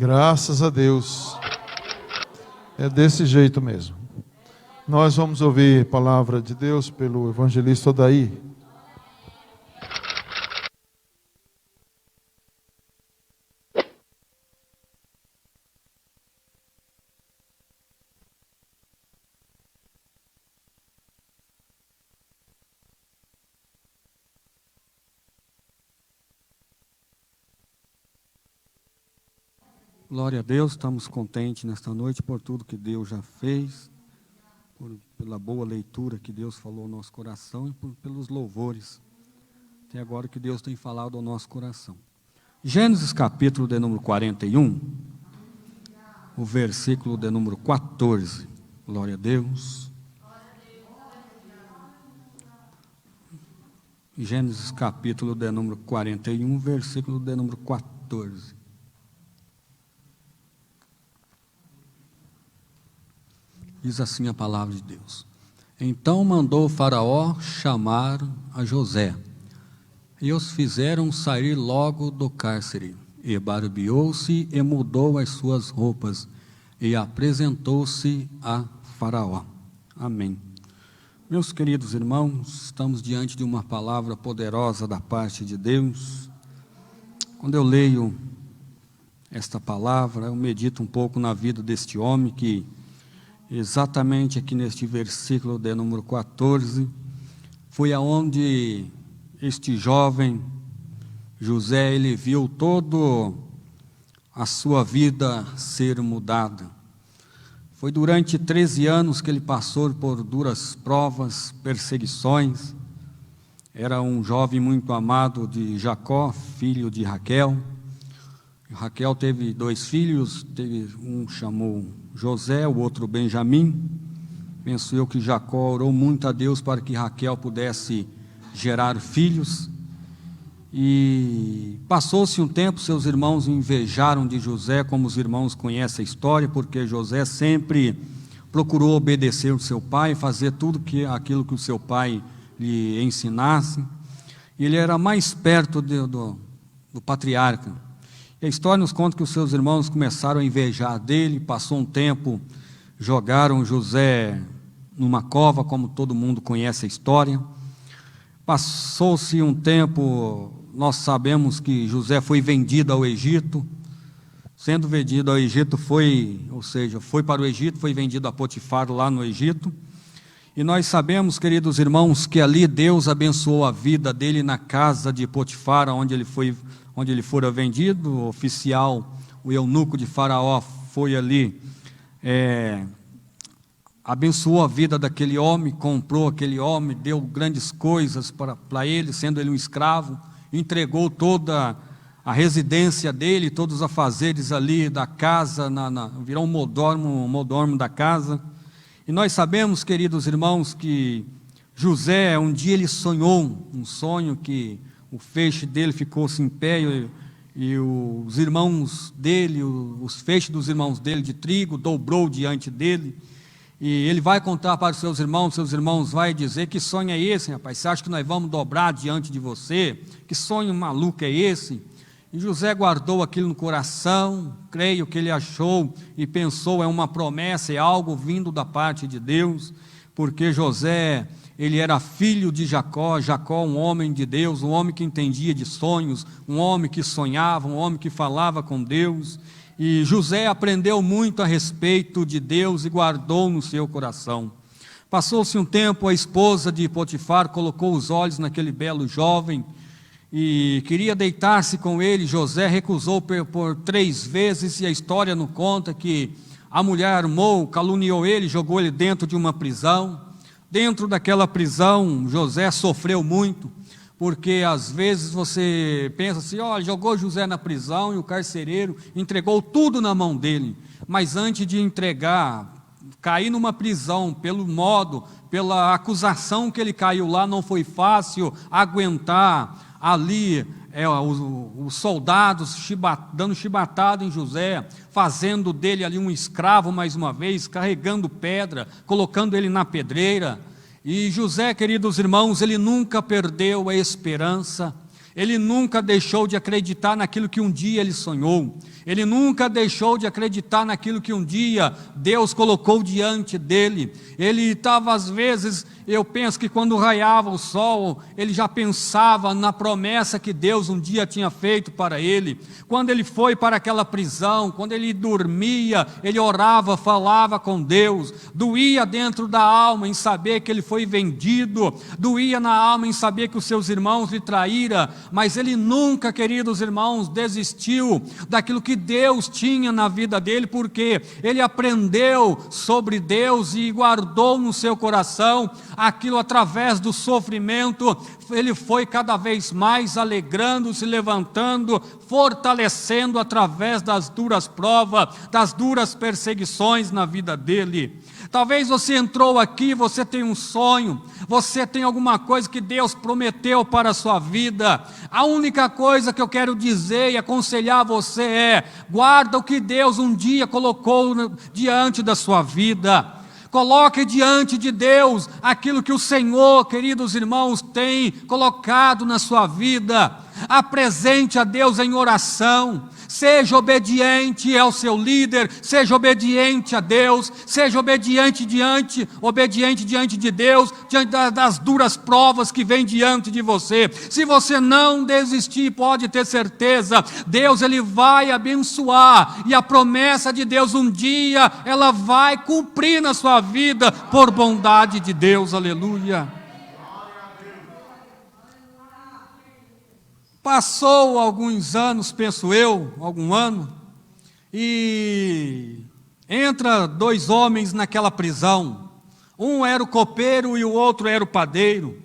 Graças a Deus. É desse jeito mesmo. Nós vamos ouvir a palavra de Deus pelo evangelista Odaí. Glória a Deus, estamos contentes nesta noite por tudo que Deus já fez, pela boa leitura que Deus falou ao nosso coração e pelos louvores, até agora que Deus tem falado ao nosso coração. Gênesis capítulo de número 41, o versículo de número 14, glória a Deus. Gênesis capítulo de número 41, versículo de número 14. Diz assim a palavra de Deus: Então mandou o Faraó chamar a José, e os fizeram sair logo do cárcere, e barbeou-se e mudou as suas roupas, e apresentou-se a Faraó. Amém. Meus queridos irmãos, estamos diante de uma palavra poderosa da parte de Deus. Quando eu leio esta palavra, eu medito um pouco na vida deste homem que, exatamente aqui neste versículo de número 14, foi aonde este jovem José, ele viu toda a sua vida ser mudada. Foi durante 13 anos que ele passou por duras provas, perseguições. Era um jovem muito amado de Jacó, filho de Raquel. Raquel teve 2 filhos, um chamou José, o outro Benjamim. Penso eu que Jacó orou muito a Deus para que Raquel pudesse gerar filhos. E passou-se um tempo, seus irmãos invejaram de José, como os irmãos conhecem a história, porque José sempre procurou obedecer o seu pai, fazer tudo aquilo que o seu pai lhe ensinasse. Ele era mais perto do patriarca. E a história nos conta que os seus irmãos começaram a invejar dele. Passou um tempo, jogaram José numa cova, como todo mundo conhece a história. Passou-se um tempo, nós sabemos que José foi vendido ao Egito. Sendo vendido ao Egito, foi para o Egito, foi vendido a Potifar lá no Egito. E nós sabemos, queridos irmãos, que ali Deus abençoou a vida dele na casa de Potifar, onde ele fora vendido. O oficial, o eunuco de Faraó, foi ali, abençoou a vida daquele homem, comprou aquele homem, deu grandes coisas para ele, sendo ele um escravo, entregou toda a residência dele, todos os afazeres ali da casa, virou um mordomo da casa. E nós sabemos, queridos irmãos, que José, um dia ele sonhou um sonho que o feixe dele ficou-se em pé, e os irmãos dele, os feixes dos irmãos dele de trigo, dobrou diante dele. E ele vai contar para os seus irmãos vão dizer: que sonho é esse, rapaz? Você acha que nós vamos dobrar diante de você? Que sonho maluco é esse? E José guardou aquilo no coração, creio que ele achou e pensou, é uma promessa, é algo vindo da parte de Deus, porque José, ele era filho de Jacó, um homem de Deus, um homem que entendia de sonhos, um homem que sonhava, um homem que falava com Deus. E José aprendeu muito a respeito de Deus e guardou no seu coração. Passou-se um tempo, a esposa de Potifar colocou os olhos naquele belo jovem e queria deitar-se com ele. José recusou por 3 vezes, e a história nos conta que a mulher armou, caluniou ele, jogou ele dentro de uma prisão. Dentro daquela prisão, José sofreu muito, porque às vezes você pensa assim: olha, jogou José na prisão e o carcereiro entregou tudo na mão dele. Mas antes de entregar, cair numa prisão, pela acusação que ele caiu lá, não foi fácil aguentar ali os soldados dando chibatada em José, fazendo dele ali um escravo mais uma vez, carregando pedra, colocando ele na pedreira. E José, queridos irmãos, ele nunca perdeu a esperança, Ele nunca deixou de acreditar naquilo que um dia ele sonhou. Ele nunca deixou de acreditar naquilo que um dia Deus colocou diante dele. Ele estava, às vezes, eu penso que quando raiava o sol, ele já pensava na promessa que Deus um dia tinha feito para ele. Quando ele foi para aquela prisão, quando ele dormia, ele orava, falava com Deus. Doía dentro da alma em saber que ele foi vendido. Doía na alma em saber que os seus irmãos lhe traíram. Mas ele nunca, queridos irmãos, desistiu daquilo que Deus tinha na vida dele, porque ele aprendeu sobre Deus e guardou no seu coração aquilo. Através do sofrimento, ele foi cada vez mais alegrando, se levantando, fortalecendo através das duras provas, das duras perseguições na vida dele. Talvez você entrou aqui, você tem um sonho, você tem alguma coisa que Deus prometeu para a sua vida. A única coisa que eu quero dizer e aconselhar você é: guarda o que Deus um dia colocou diante da sua vida. Coloque diante de Deus aquilo que o Senhor, queridos irmãos, tem colocado na sua vida. Apresente a Deus em oração. Seja obediente ao seu líder, seja obediente a Deus, seja obediente diante de Deus, diante das duras provas que vêm diante de você. Se você não desistir, pode ter certeza, Deus ele vai abençoar, e a promessa de Deus um dia, ela vai cumprir na sua vida, por bondade de Deus, aleluia. Passou alguns anos, penso eu, algum ano, e entra dois homens naquela prisão. Um era o copeiro e o outro era o padeiro.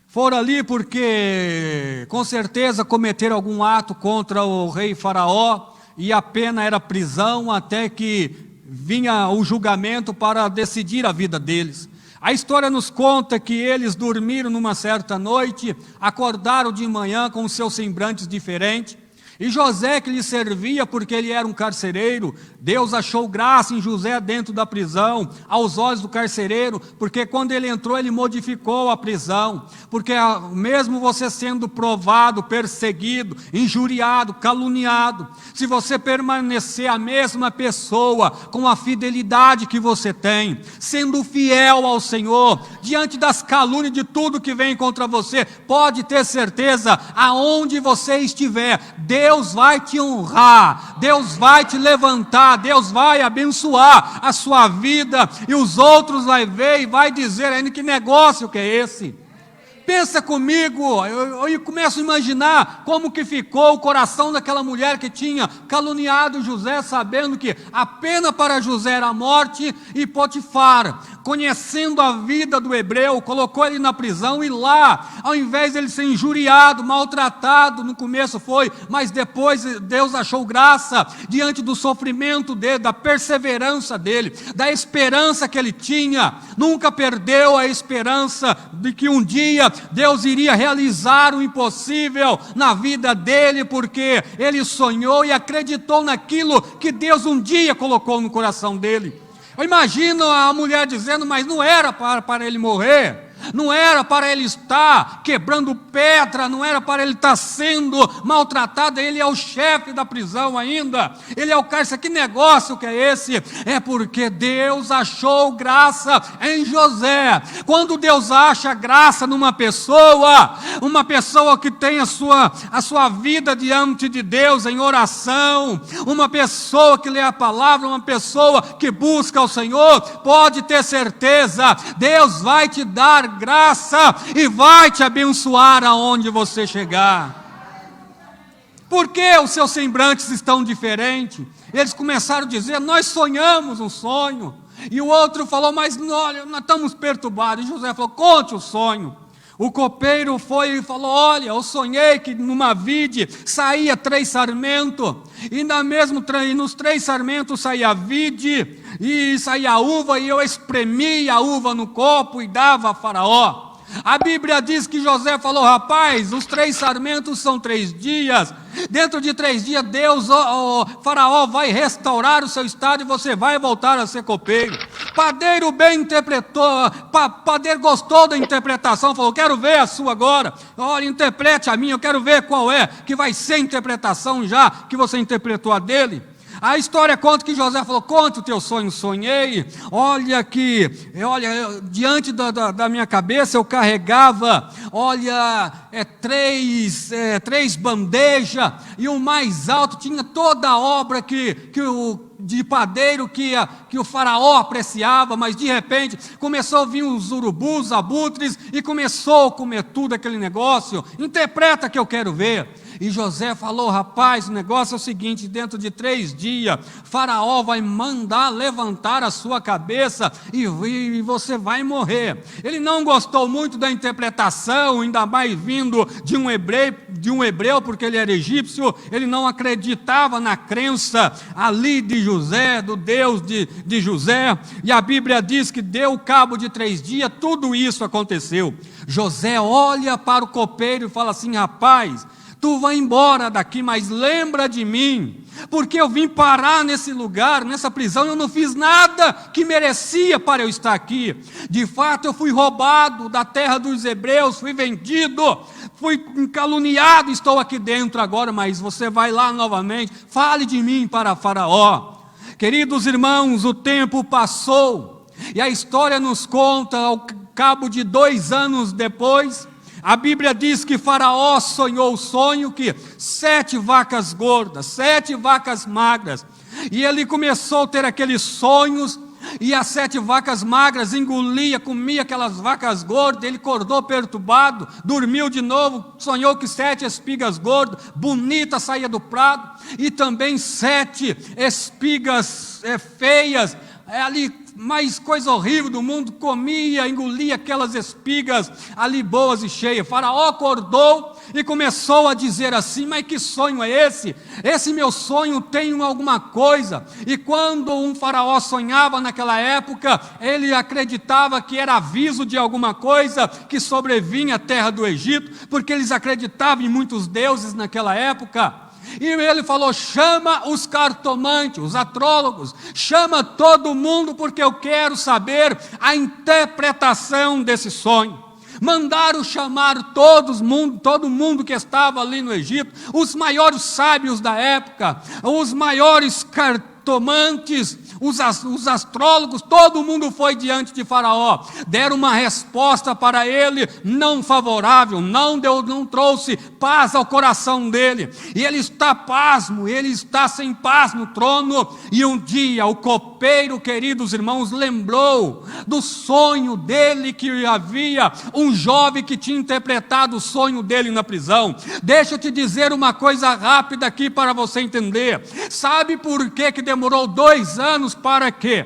Foram ali porque, com certeza, cometeram algum ato contra o rei Faraó, e a pena era prisão até que vinha o julgamento para decidir a vida deles. A história nos conta que eles dormiram numa certa noite, acordaram de manhã com os seus semblantes diferentes, e José, que lhe servia porque ele era um carcereiro, Deus achou graça em José dentro da prisão, aos olhos do carcereiro, porque quando ele entrou, ele modificou a prisão, porque mesmo você sendo provado, perseguido, injuriado, caluniado, se você permanecer a mesma pessoa, com a fidelidade que você tem, sendo fiel ao Senhor, diante das calúnias de tudo que vem contra você, pode ter certeza, aonde você estiver, Deus vai te honrar, Deus vai te levantar, Deus vai abençoar a sua vida, e os outros vai ver e vai dizer ainda: que negócio que é esse? Pensa comigo, eu começo a imaginar como que ficou o coração daquela mulher que tinha caluniado José, sabendo que a pena para José era a morte, e Potifar, conhecendo a vida do hebreu, colocou ele na prisão, e lá, ao invés de ele ser injuriado, maltratado, no começo foi, mas depois Deus achou graça, diante do sofrimento dele, da perseverança dele, da esperança que ele tinha, nunca perdeu a esperança de que um dia Deus iria realizar o impossível na vida dele, porque ele sonhou e acreditou naquilo que Deus um dia colocou no coração dele. Eu imagino a mulher dizendo: mas não era para ele morrer, não era para ele estar quebrando pedra, não era para ele estar sendo maltratado, ele é o chefe da prisão ainda, ele é o cárcere, que negócio que é esse? É porque Deus achou graça em José. Quando Deus acha graça numa pessoa, uma pessoa que tem a sua vida diante de Deus em oração, uma pessoa que lê a palavra, uma pessoa que busca o Senhor, pode ter certeza, Deus vai te dar graça e vai te abençoar aonde você chegar. Por que os seus semblantes estão diferentes? Eles começaram a dizer: nós sonhamos um sonho. E o outro falou: mas olha, nós estamos perturbados. E José falou: conte o sonho. O copeiro foi e falou: olha, eu sonhei que numa vide saía 3 sarmentos, e nos 3 sarmentos saía a vide, e saía a uva, e eu espremia a uva no copo e dava a Faraó. A Bíblia diz que José falou: rapaz, os 3 sarmentos são 3 dias, dentro de 3 dias Deus, Faraó vai restaurar o seu estado e você vai voltar a ser copeiro. Padeiro bem interpretou, padeiro gostou da interpretação, falou: quero ver a sua agora, olha, interprete a minha, eu quero ver qual é, que vai ser a interpretação já que você interpretou a dele. A história conta que José falou: conta o teu sonho. Sonhei, olha, diante da minha cabeça eu carregava, três bandejas, e o mais alto tinha toda a obra de padeiro que o faraó apreciava, mas de repente começou a vir os urubus, abutres, e começou a comer tudo aquele negócio. Interpreta que eu quero ver. E José falou: rapaz, o negócio é o seguinte, dentro de 3 dias, faraó vai mandar levantar a sua cabeça e você vai morrer. Ele não gostou muito da interpretação, ainda mais vindo de um hebreu, porque ele era egípcio. Ele não acreditava na crença ali de José, do Deus de José, e a Bíblia diz que deu cabo de 3 dias, tudo isso aconteceu. José olha para o copeiro e fala assim: rapaz, tu vai embora daqui, mas lembra de mim, porque eu vim parar nesse lugar, nessa prisão, eu não fiz nada que merecia para eu estar aqui. De fato, eu fui roubado da terra dos hebreus, fui vendido, fui caluniado, estou aqui dentro agora, mas você vai lá novamente, fale de mim para Faraó. Queridos irmãos, o tempo passou, e a história nos conta, ao cabo de 2 anos depois, a Bíblia diz que Faraó sonhou o sonho que 7 vacas gordas, 7 vacas magras, e ele começou a ter aqueles sonhos, e as 7 vacas magras comia aquelas vacas gordas. Ele acordou perturbado, dormiu de novo, sonhou que 7 espigas gordas, bonitas, saía do prato, e também 7 espigas feias, mais coisa horrível do mundo, comia, engolia aquelas espigas ali boas e cheias. Faraó acordou e começou a dizer assim: mas que sonho é esse? Esse meu sonho tem alguma coisa. E quando um faraó sonhava naquela época, ele acreditava que era aviso de alguma coisa que sobrevinha à terra do Egito, porque eles acreditavam em muitos deuses naquela época. E ele falou: chama os cartomantes, os astrólogos, chama todo mundo, porque eu quero saber a interpretação desse sonho. Mandaram chamar todo mundo que estava ali no Egito, os maiores sábios da época, os maiores cartomantes, os astrólogos, todo mundo foi diante de Faraó, deram uma resposta para ele não favorável, não trouxe paz ao coração dele, e ele está pasmo, ele está sem paz no trono. E um dia o copeiro, queridos irmãos, lembrou do sonho dele, que havia um jovem que tinha interpretado o sonho dele na prisão. Deixa eu te dizer uma coisa rápida aqui para você entender. Sabe por que demorou 2 anos para que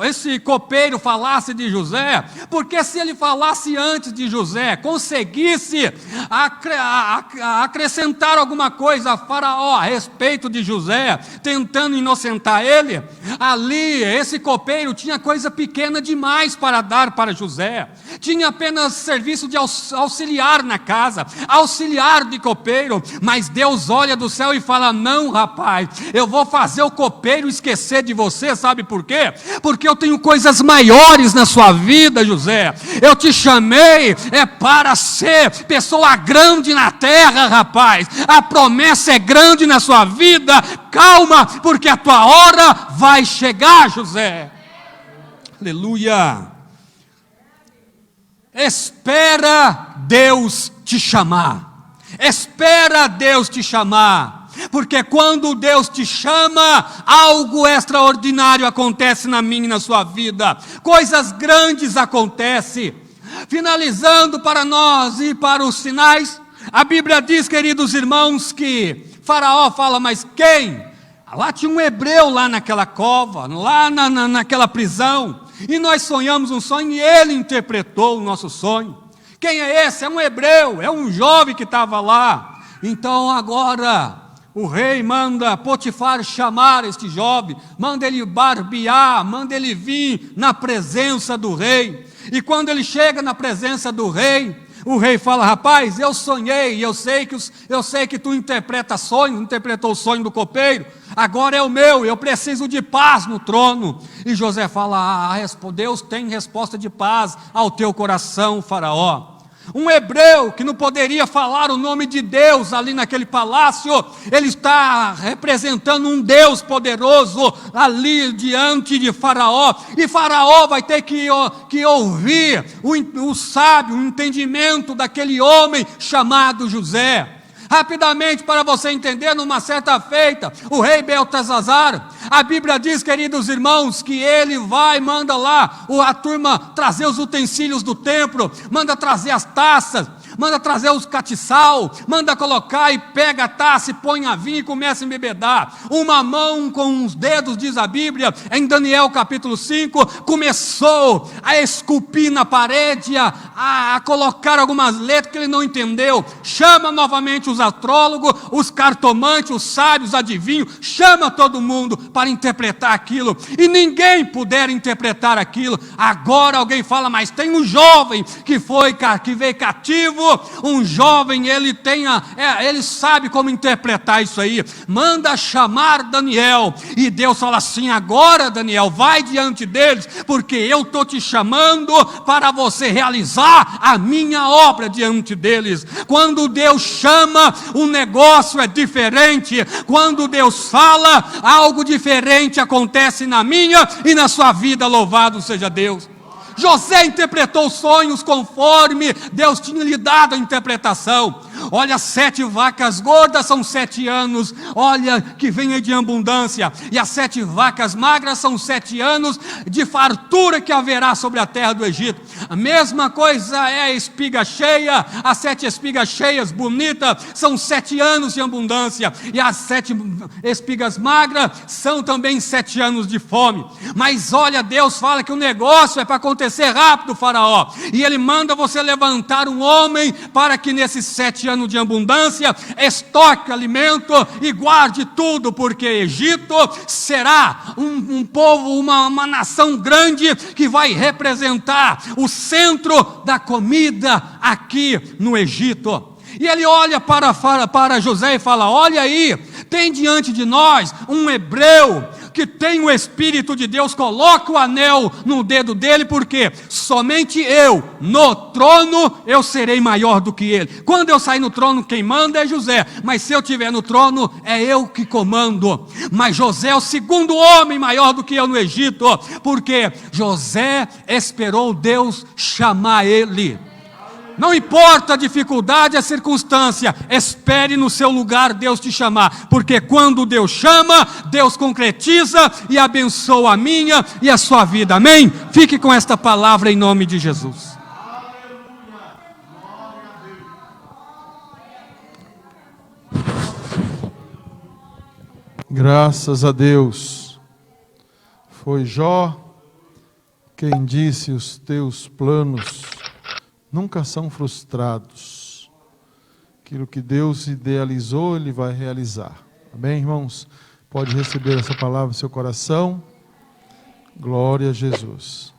esse copeiro falasse de José? Porque se ele falasse antes de José, conseguisse acrescentar alguma coisa a Faraó a respeito de José, tentando inocentar ele, ali esse copeiro tinha coisa pequena demais para dar para José, tinha apenas serviço de auxiliar na casa, auxiliar de copeiro. Mas Deus olha do céu e fala: não, rapaz, eu vou fazer o copeiro esquecer de você. Sabe por quê? Porque eu tenho coisas maiores na sua vida, José. Eu te chamei para ser pessoa grande na terra, rapaz. A promessa é grande na sua vida. Calma, porque a tua hora vai chegar, José. Aleluia. Espera Deus te chamar. Espera Deus te chamar. Porque quando Deus te chama, algo extraordinário acontece na minha e na sua vida. Coisas grandes acontecem. Finalizando para nós e para os sinais, a Bíblia diz, queridos irmãos, que Faraó fala: mas quem? Lá tinha um hebreu lá naquela cova, lá naquela prisão, e nós sonhamos um sonho e ele interpretou o nosso sonho. Quem é esse? É um hebreu, é um jovem que estava lá. Então agora o rei manda Potifar chamar este jovem, manda ele barbear, manda ele vir na presença do rei. E quando ele chega na presença do rei, o rei fala: rapaz, eu sonhei, eu sei que tu interpretou o sonho do copeiro. agora é o meu, eu preciso de paz no trono. E José fala: Deus tem resposta de paz ao teu coração, Faraó. Um hebreu que não poderia falar o nome de Deus ali naquele palácio, ele está representando um Deus poderoso ali diante de Faraó, e Faraó vai ter que ouvir o sábio, o entendimento daquele homem chamado José. Rapidamente, para você entender, numa certa feita, o rei Beltesazar, a Bíblia diz, queridos irmãos, que ele manda lá a turma trazer os utensílios do templo, manda trazer as taças, manda trazer os catiçal, manda colocar e pega a taça e põe a vinho e começa a embebedar. Uma mão com os dedos, diz a Bíblia, em Daniel capítulo 5, começou a esculpir na parede, a colocar algumas letras que ele não entendeu. Chama novamente os astrólogos, os cartomantes, os sábios, adivinhos, chama todo mundo para interpretar aquilo, e ninguém puder interpretar aquilo. Agora alguém fala: mas tem um jovem que veio cativo, um jovem, ele sabe como interpretar isso aí. Manda chamar Daniel, e Deus fala assim: agora Daniel, vai diante deles, porque eu estou te chamando para você realizar a minha obra diante deles. Quando Deus chama, o negócio é diferente. Quando Deus fala, algo diferente acontece na minha e na sua vida. Louvado seja Deus. José interpretou sonhos conforme Deus tinha lhe dado a interpretação. Olha, 7 vacas gordas são 7 anos, olha, que vem de abundância, e as 7 vacas magras são 7 anos de fartura que haverá sobre a terra do Egito. A mesma coisa é a espiga cheia, as 7 espigas cheias, bonitas, são 7 anos de abundância, e as 7 espigas magras são também 7 anos de fome. Mas olha, Deus fala que o negócio é para acontecer rápido, Faraó, e ele manda você levantar um homem para que nesses 7 anos de abundância estoque alimento e guarde tudo, porque Egito será um povo, uma nação grande que vai representar o centro da comida aqui no Egito. E ele olha para José e fala: olha aí, tem diante de nós um hebreu que tem o Espírito de Deus. Coloca o anel no dedo dele, porque somente eu, no trono, eu serei maior do que ele. Quando eu sair no trono, quem manda é José, mas se eu estiver no trono, é eu que comando. Mas José é o segundo homem maior do que eu no Egito, porque José esperou Deus chamar ele. Não importa a dificuldade, a circunstância, espere no seu lugar Deus te chamar, porque quando Deus chama, Deus concretiza e abençoa a minha e a sua vida, amém? Fique com esta palavra em nome de Jesus. Graças a Deus. Foi Jó quem disse: os teus planos nunca são frustrados. Aquilo que Deus idealizou, Ele vai realizar. Amém, irmãos? Pode receber essa palavra no seu coração. Glória a Jesus.